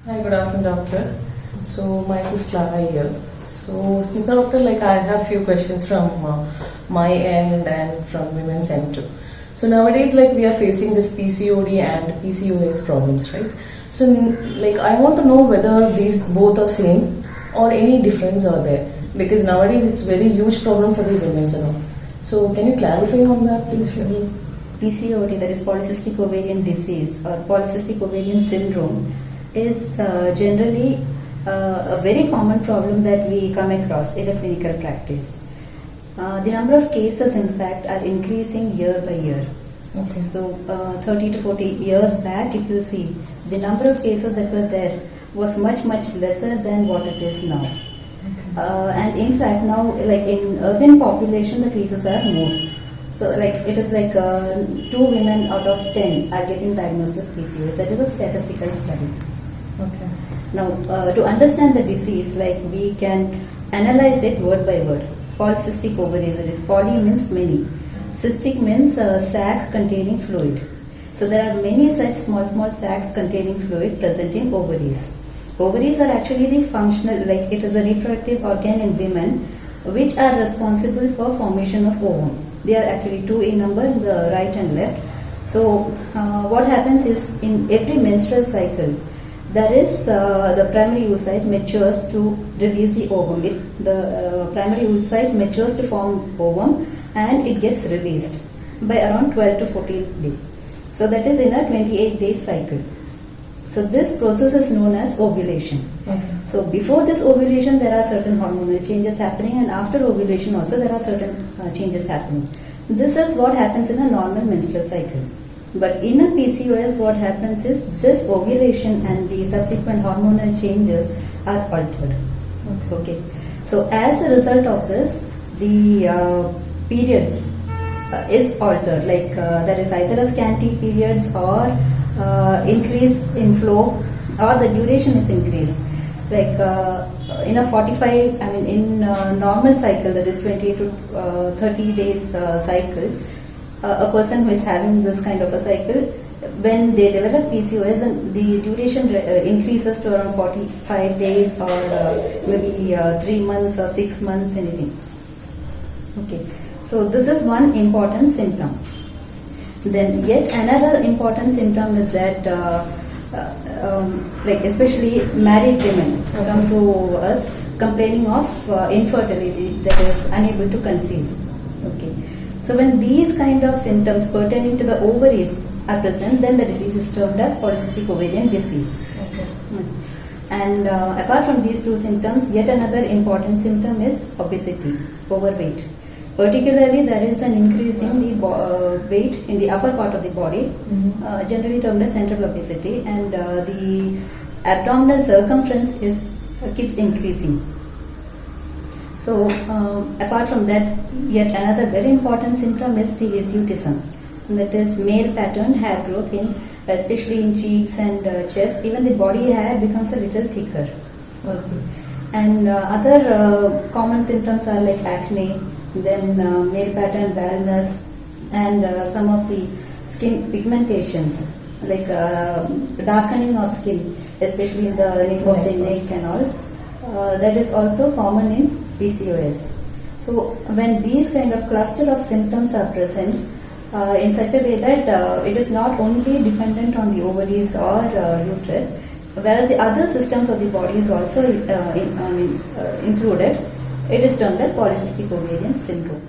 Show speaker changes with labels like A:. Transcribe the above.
A: Hi, good afternoon, doctor. So, myself Clara here. So, Smita doctor, I have few questions from my end and from women's end too. So nowadays, we are facing this PCOD and PCOS problems, right? So, I want to know whether these both are same or any difference are there, because nowadays it's very huge problem for the women's and all. So, can you clarify on that, please?
B: PCOD, that is polycystic ovarian disease or polycystic ovarian syndrome, is generally a very common problem that we come across in a clinical practice. The number of cases, in fact, are increasing year by year.
A: Okay.
B: So, 30 to 40 years back, if you see, the number of cases that were there was much lesser than what it is now.
A: Okay.
B: And in fact, now, in urban population, the cases are more. So, it is 2 women out of 10 are getting diagnosed with PCOS. That is a statistical study.
A: Okay.
B: Now, to understand the disease, we can analyze it word by word. Polycystic ovaries, that is, poly means many. Cystic means sac containing fluid. So there are many such small sacs containing fluid present in ovaries. Ovaries are actually the functional, it is a reproductive organ in women which are responsible for formation of ovum. They are actually 2 in number in the right and left. So what happens is, in every menstrual cycle, there is the primary oocyte matures to release the ovum. The primary oocyte matures to form ovum and it gets released by around 12 to 14 days. So that is in a 28-day cycle. So this process is known as ovulation.
A: Okay.
B: So before this ovulation, there are certain hormonal changes happening, and after ovulation also there are certain changes happening. This is what happens in a normal menstrual cycle. But in a PCOS, what happens is this ovulation and the subsequent hormonal changes are altered. Okay. So as a result of this, the periods is altered. There is either a scanty periods or increase in flow, or the duration is increased. In a 45, in normal cycle, that is 20 to 30 days cycle, a person who is having this kind of a cycle, when they develop PCOS, and the duration increases to around 45 days or maybe 3 months or 6 months, anything. Okay. So this is one important symptom. Then yet another important symptom is that especially married women come to us complaining of infertility, that is unable to conceive. Okay. So when these kind of symptoms pertaining to the ovaries are present, then the disease is termed as polycystic ovarian disease.
A: Okay.
B: And apart from these 2 symptoms, yet another important symptom is obesity, overweight. Particularly, there is an increase in the weight in the upper part of the body, generally termed as central obesity, and the abdominal circumference keeps increasing. So, apart from that, yet another very important symptom is the hirsutism, that is male pattern hair growth, especially in cheeks and chest. Even the body hair becomes a little thicker.
A: Okay.
B: And other common symptoms are like acne, then male pattern baldness, and some of the skin pigmentations, like darkening of skin, especially in the nape of the neck and all. That is also common in PCOS. So when these kind of cluster of symptoms are present in such a way that it is not only dependent on the ovaries or uterus, whereas the other systems of the body is also included, it is termed as polycystic ovarian syndrome.